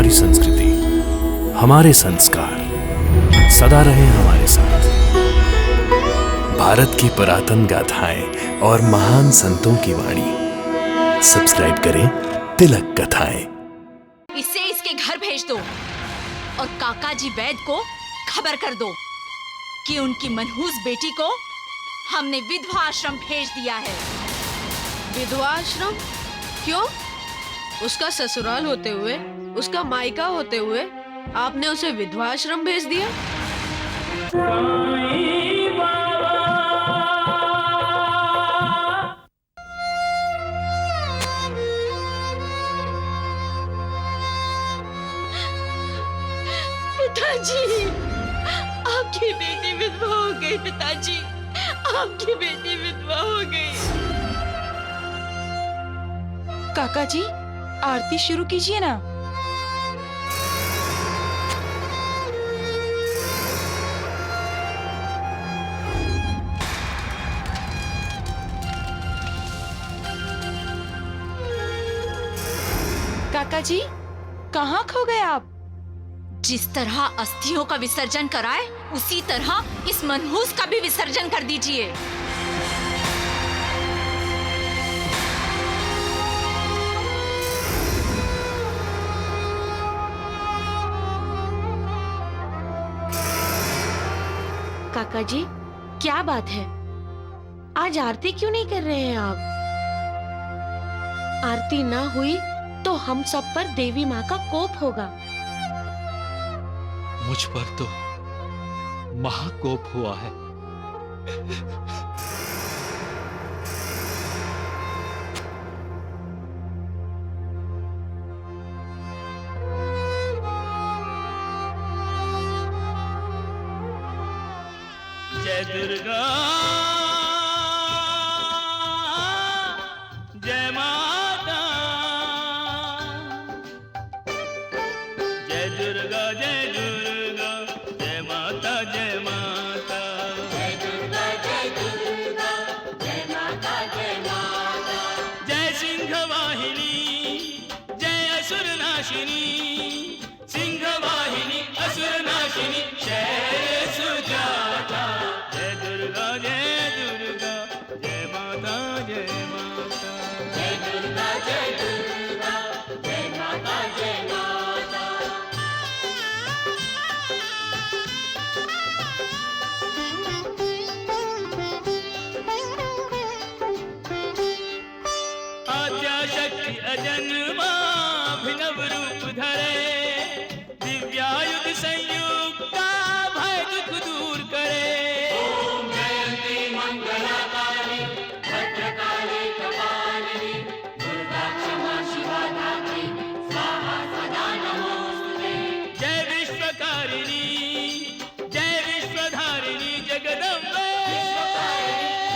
हमारी संस्कृति, हमारे संस्कार सदा रहे हमारे साथ। भारत की पुरातन गाथाएं और महान संतों की वाणी। सब्सक्राइब करें तिलक कथाएं। इसे इसके घर भेज दो और काका जी वैद को खबर कर दो कि उनकी मनहूस बेटी को हमने विधवा आश्रम भेज दिया है। विधवा आश्रम? क्यों? उसका ससुराल होते हुए, उसका मायका होते हुए आपने उसे विधवा आश्रम भेज दिया? पिताजी, आपकी बेटी विधवा हो गई। पिताजी, आपकी बेटी विधवा हो गई। काका जी, आरती शुरू कीजिए ना। काका जी, कहाँ खो गए आप? जिस तरह अस्थियों का विसर्जन कराए, उसी तरह इस मनहूस का भी विसर्जन कर दीजिए। काका जी, क्या बात है? आज आरती क्यों नहीं कर रहे हैं आप? आरती ना हुई तो हम सब पर देवी माँ का कोप होगा। मुझ पर तो महाकोप हुआ है। जय दुर्गा, जय माता, जय दुर्गा, जय दुर्गा, जय माता, जय माता, जय दुर्गा, जय दुर्गा, जय माता, जय माता, जय सिंह वाहिनी, जय असुर नाशिनी, सिंह वाहिनी, असुर नाशिनी, शैल सुजाता, जय दुर्गा, जय दुर्गा, जय माता, जय माता, जय दुर्गा, जय दुर्गा, जय माता, जय माता। आद्याशक्ति अजन्मा अभिनव रूप धरे, दिव्यायुध संयुक्ता भय दुख दूर करे। ओम जयंती मंगलाकाली, भद्रकाली कपालिनी, दुर्गा क्षमा शिवा धात्री, स्वाहा सदा नमोस्तुते। जय विश्वकारिणी, जय विश्वधारिणी जगदम्बे,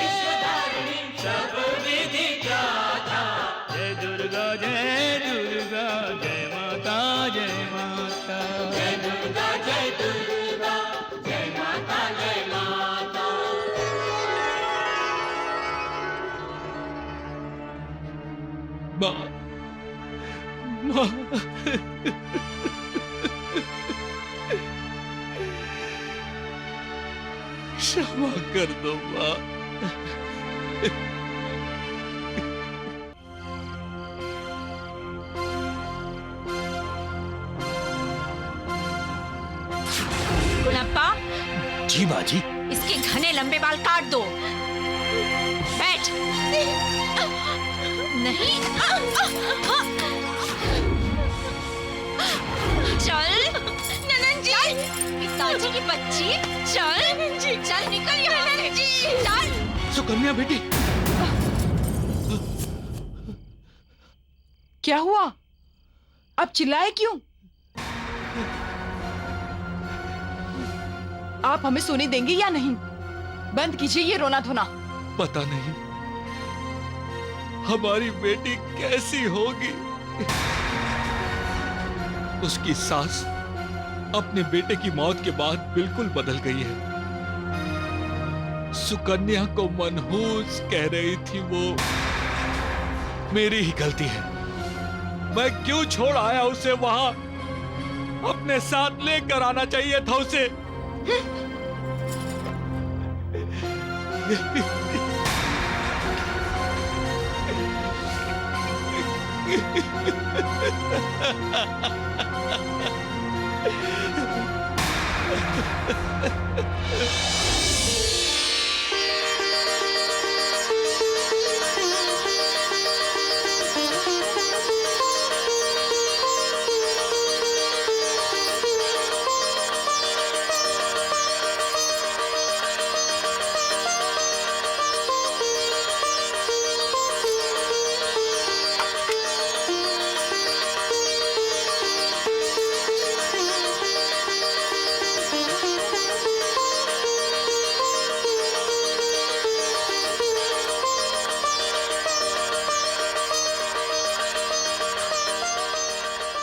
विश्वधारिणी सब विधि त्राता। जय दुर्गा, जय दुर्गा, जय माता, जय माता, जय दुर्गा, जय दुर्गा, जय माता, जय माता। माँ, माँ, क्षमा कर दो माँ। गुणप्पा, जी माँ जी। इसके घने लंबे बाल काट दो। बैठ। नहीं। चल ननन जी, पिताजी की बच्ची, चल चल निकल यहाँ से, चल। सुकन्या बेटी, क्या हुआ? अब चिल्लाए क्यों? आप हमें सोने देंगे या नहीं? बंद कीजिए ये रोना धोना। पता नहीं हमारी बेटी कैसी होगी। उसकी सास अपने बेटे की मौत के बाद बिल्कुल बदल गई है। सुकन्या को मनहूस कह रही थी वो। मेरी ही गलती है। मैं क्यों छोड़ आया उसे वहां? अपने साथ लेकर आना चाहिए था उसे।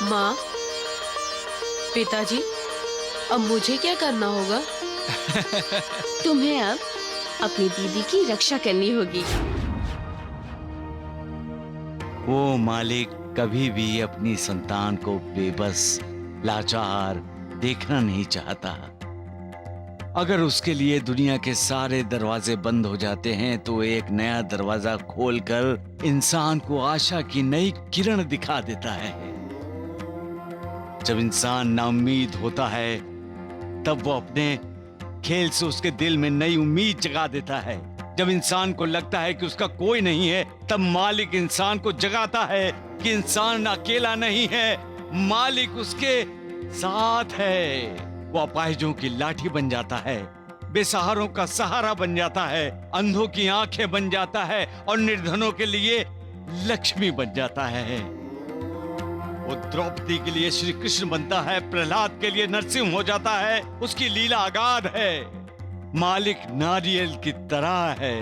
माँ, पिताजी, अब मुझे क्या करना होगा? तुम्हें अब अपनी दीदी की रक्षा करनी होगी। वो मालिक कभी भी अपनी संतान को बेबस, लाचार देखना नहीं चाहता। अगर उसके लिए दुनिया के सारे दरवाजे बंद हो जाते हैं तो एक नया दरवाजा खोलकर इंसान को आशा की नई किरण दिखा देता है। जब इंसान नाउम्मीद होता है तब वो अपने खेल से उसके दिल में नई उम्मीद जगा देता है। जब इंसान को लगता है कि उसका कोई नहीं है तब मालिक इंसान को जगाता है कि इंसान अकेला नहीं है, मालिक उसके साथ है। वो अपाहिजों की लाठी बन जाता है, बेसहारों का सहारा बन जाता है, अंधों की आंखें बन जाता है और निर्धनों के लिए लक्ष्मी बन जाता है। वो द्रौपदी के लिए श्री कृष्ण बनता है, प्रहलाद के लिए नरसिंह हो जाता है। उसकी लीला अगाध है। मालिक नारियल की तरह है,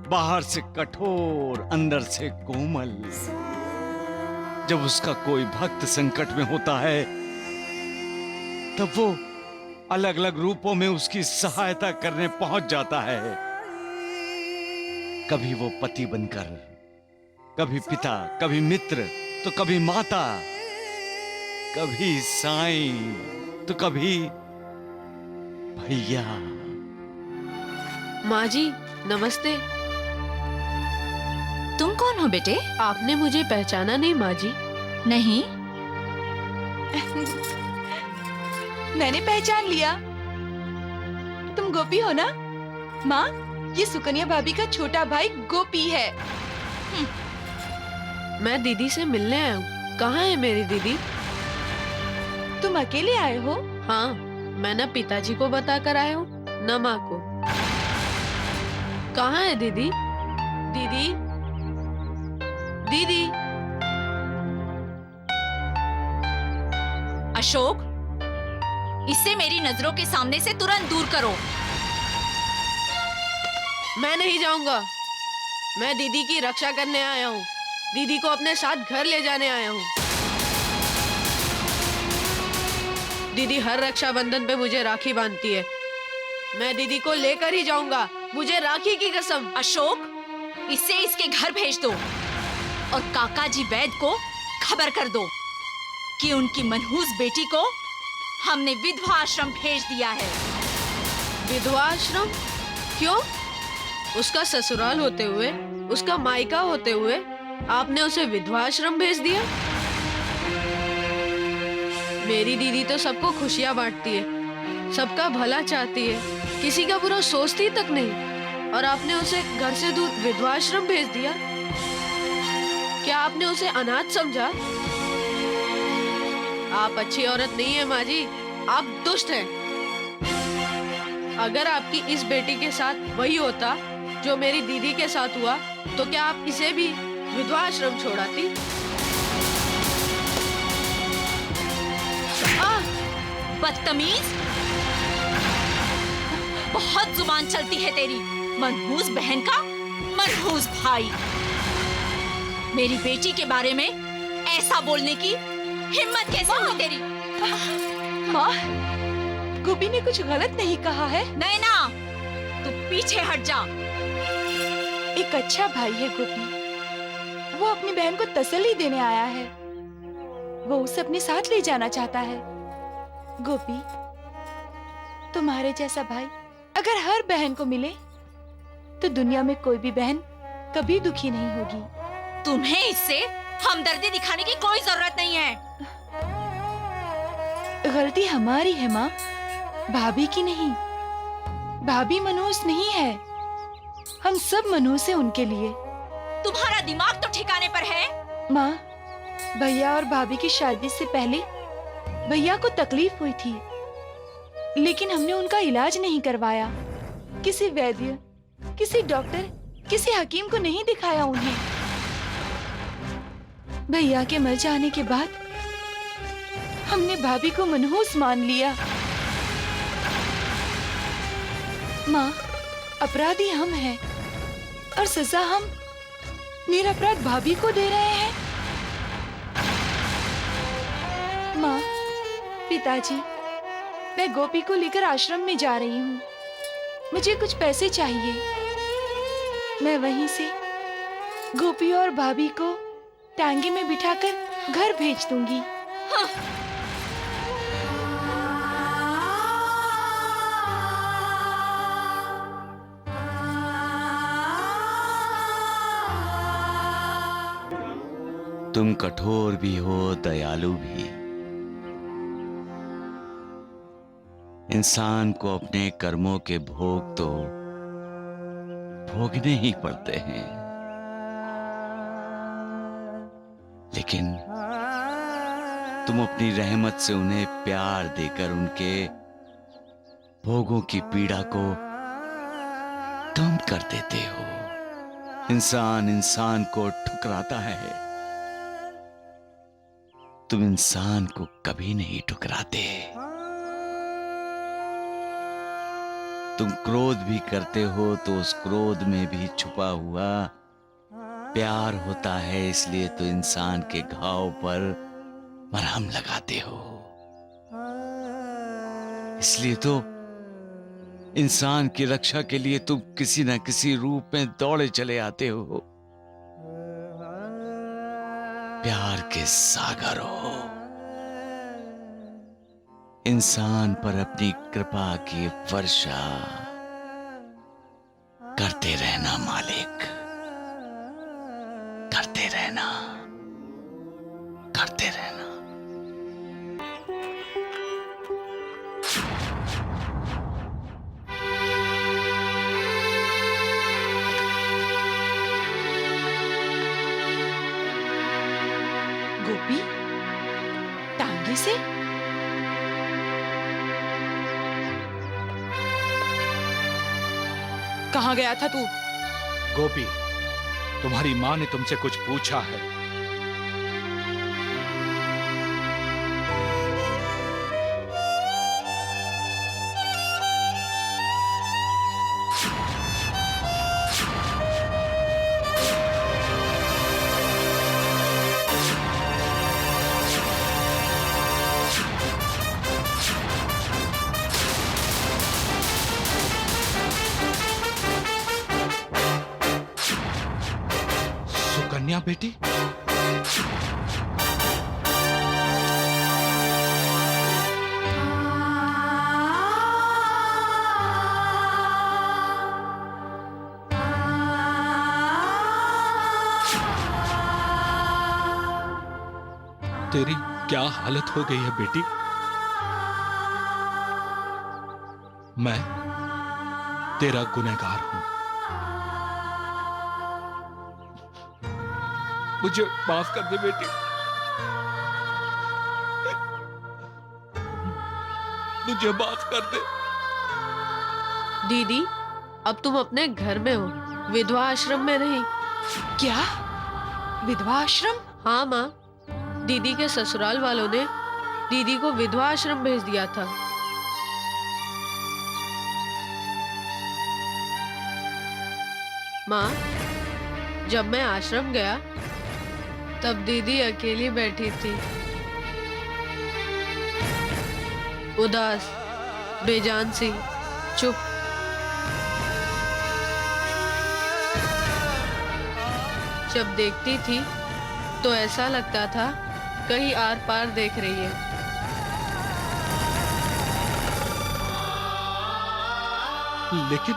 बाहर से कठोर, अंदर से कोमल। जब उसका कोई भक्त संकट में होता है तब वो अलग अलग रूपों में उसकी सहायता करने पहुंच जाता है। कभी वो पति बनकर, कभी पिता, कभी मित्र, तो कभी माता, कभी साईं, तो कभी भैया। माँ जी, नमस्ते। तुम कौन हो बेटे? आपने मुझे पहचाना नहीं माँ जी? नहीं। मैंने पहचान लिया। तुम गोपी हो ना? माँ, ये सुकन्या भाभी का छोटा भाई गोपी है। मैं दीदी से मिलने आया हूँ। कहाँ है मेरी दीदी? तुम अकेले आए हो? हाँ, मैं न पिताजी को बता कर आया हूँ न माँ को। कहाँ है दीदी? दीदी, दीदी। अशोक, इसे मेरी नजरों के सामने से तुरंत दूर करो। मैं नहीं जाऊंगा। मैं दीदी की रक्षा करने आया हूँ। दीदी को अपने साथ घर ले जाने आया हूँ। दीदी हर रक्षाबंधन पे मुझे राखी बांधती है। मैं दीदी को लेकर ही जाऊंगा, मुझे राखी की कसम। अशोक, इसे इसके घर भेज दो और काका जी वैद को खबर कर दो कि उनकी मनहूस बेटी को हमने विधवा आश्रम भेज दिया है। विधवा आश्रम? क्यों? उसका ससुराल होते हुए, उसका मायका होते हुए आपने उसे विधवा आश्रम भेज दिया? मेरी दीदी तो सबको खुशियां बांटती है, सबका भला चाहती है, किसी का बुरा सोचती तक नहीं, और आपने उसे घर से दूर विधवा आश्रम भेज दिया। क्या आपने उसे अनाथ समझा? आप अच्छी औरत नहीं है माँ जी, आप दुष्ट हैं। अगर आपकी इस बेटी के साथ वही होता जो मेरी दीदी के साथ हुआ तो क्या आप इसे भी विधवा आश्रम छोड़ाती? बदतमीज, बहुत जुबान चलती है तेरी। मनहूस बहन का मनहूस भाई, मेरी बेटी के बारे में ऐसा बोलने की हिम्मत कैसे हुई तेरी? माँ, गोपी ने कुछ गलत नहीं कहा है। नहीं ना, तू पीछे हट जा। एक अच्छा भाई है गोपी, वो अपनी बहन को तसल्ली देने आया है। वो वो उसे अपने साथ ले जाना चाहता है। गोपी, तुम्हारे जैसा भाई अगर हर बहन को मिले तो दुनिया में कोई भी बहन कभी दुखी नहीं होगी। तुम्हें इससे हमदर्दी दिखाने की कोई जरूरत नहीं है। गलती हमारी है माँ, भाभी की नहीं। भाभी मनुष्य नहीं है, हम सब मनुष्य हैं उनके लिए। तुम्हारा दिमाग तो ठिकाने पर है। माँ, भैया और भाभी की शादी से पहले भैया को तकलीफ हुई थी, लेकिन हमने उनका इलाज नहीं करवाया। किसी वैद्य, किसी डॉक्टर, किसी हकीम को नहीं दिखाया उन्हें। भैया के मर जाने के बाद हमने भाभी को मनहूस मान लिया। माँ, अपराधी हम हैं और सजा हम निरपराध भाभी को दे रहे हैं। माँ, पिताजी, मैं गोपी को लेकर आश्रम में जा रही हूँ। मुझे कुछ पैसे चाहिए। मैं वहीं से गोपी और भाभी को टांगे में बिठाकर घर भेज दूंगी। हाँ। तुम कठोर भी हो, दयालु भी। इंसान को अपने कर्मों के भोग तो भोगने ही पड़ते हैं, लेकिन तुम अपनी रहमत से उन्हें प्यार देकर उनके भोगों की पीड़ा को कम कर देते हो। इंसान इंसान को ठुकराता है, तुम इंसान को कभी नहीं ठुकराते। तुम क्रोध भी करते हो तो उस क्रोध में भी छुपा हुआ प्यार होता है, इसलिए तो इंसान के घाव पर मरहम लगाते हो। इसलिए तो इंसान की रक्षा के लिए तुम किसी न किसी रूप में दौड़े चले आते हो। प्यार के सागर हो, इंसान पर अपनी कृपा की वर्षा करते रहना मालिक, करते रहना, करते रहना। गोपी, टांगे से? कहाँ गया था तू? गोपी, तुम्हारी माँ ने तुमसे कुछ पूछा है। सुकन्या बेटी, तेरी क्या हालत हो गई है बेटी? मैं तेरा गुनहगार हूं, मुझे माफ कर दे बेटी, मुझे माफ कर दे। दीदी, अब तुम अपने घर में हो, विधवा आश्रम में नहीं। क्या? विधवा आश्रम? हाँ माँ, दीदी के ससुराल वालों ने दीदी को विधवा आश्रम भेज दिया था। माँ, जब मैं आश्रम गया तब दीदी अकेली बैठी थी, उदास, बेजान सी, चुप। जब देखती थी तो ऐसा लगता था कहीं आर पार देख रही है। लेकिन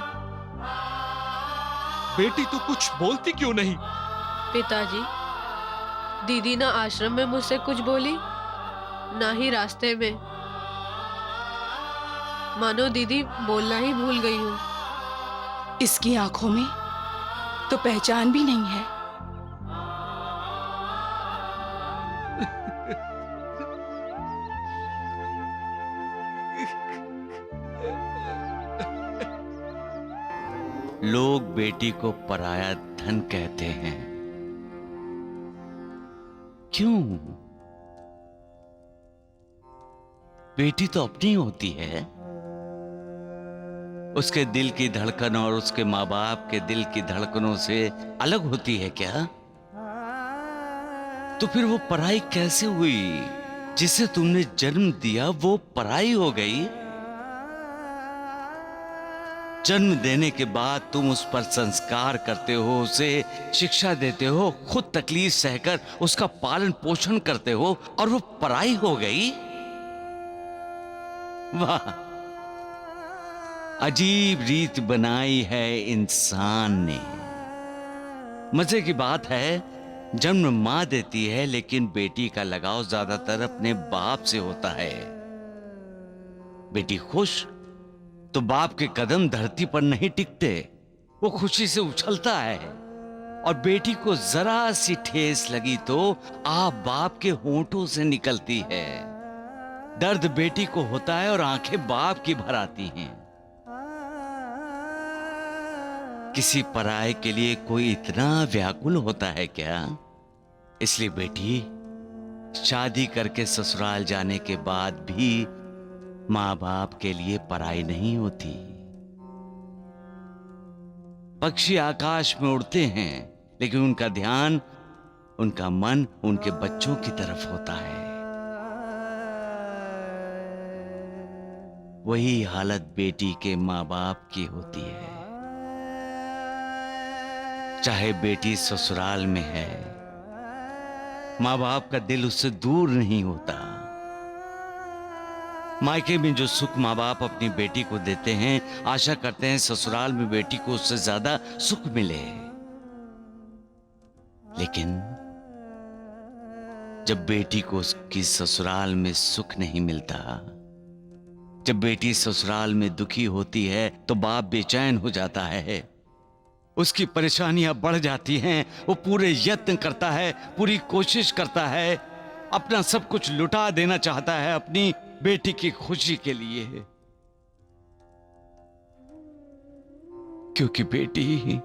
बेटी तो कुछ बोलती क्यों नहीं? पिताजी, दीदी ना आश्रम में मुझसे कुछ बोली, ना ही रास्ते में। मानो दीदी बोलना ही भूल गई हूँ। इसकी आंखों में तो पहचान भी नहीं है। लोग बेटी को पराया धन कहते हैं। क्यों? बेटी तो अपनी होती है। उसके दिल की धड़कन और उसके माँ बाप के दिल की धड़कनों से अलग होती है क्या? तो फिर वो पराई कैसे हुई? जिसे तुमने जन्म दिया वो पराई हो गई। जन्म देने के बाद तुम उस पर संस्कार करते हो, उसे शिक्षा देते हो, खुद तकलीफ सहकर उसका पालन पोषण करते हो, और वो पराई हो गई। वाह, अजीब रीत बनाई है इंसान ने। मजे की बात है, जन्म मां देती है, लेकिन बेटी का लगाव ज्यादातर अपने बाप से होता है। बेटी खुश तो बाप के कदम धरती पर नहीं टिकते, वो खुशी से उछलता है। और बेटी को जरा सी ठेस लगी तो आप बाप के होंठों से निकलती है। दर्द बेटी को होता है और आंखें बाप की भर आती हैं। किसी पराये के लिए कोई इतना व्याकुल होता है क्या? इसलिए बेटी शादी करके ससुराल जाने के बाद भी माँ बाप के लिए पराई नहीं होती। पक्षी आकाश में उड़ते हैं, लेकिन उनका ध्यान, उनका मन उनके बच्चों की तरफ होता है। वही हालत बेटी के माँ बाप की होती है। चाहे बेटी ससुराल में है, माँ बाप का दिल उससे दूर नहीं होता। मायके में जो सुख माँ बाप अपनी बेटी को देते हैं, आशा करते हैं ससुराल में बेटी को उससे ज्यादा सुख मिले। लेकिन जब बेटी को उसकी ससुराल में सुख नहीं मिलता, जब बेटी ससुराल में दुखी होती है, तो बाप बेचैन हो जाता है। उसकी परेशानियां बढ़ जाती हैं। वो पूरे यत्न करता है, पूरी कोशिश करता है, अपना सब कुछ लुटा देना चाहता है अपनी बेटी की खुशी के लिए, क्योंकि बेटी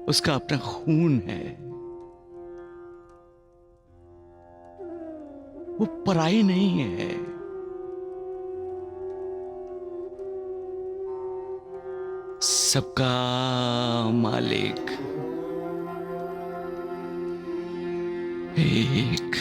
उसका अपना खून है। वो पराई नहीं है। सबका मालिक एक।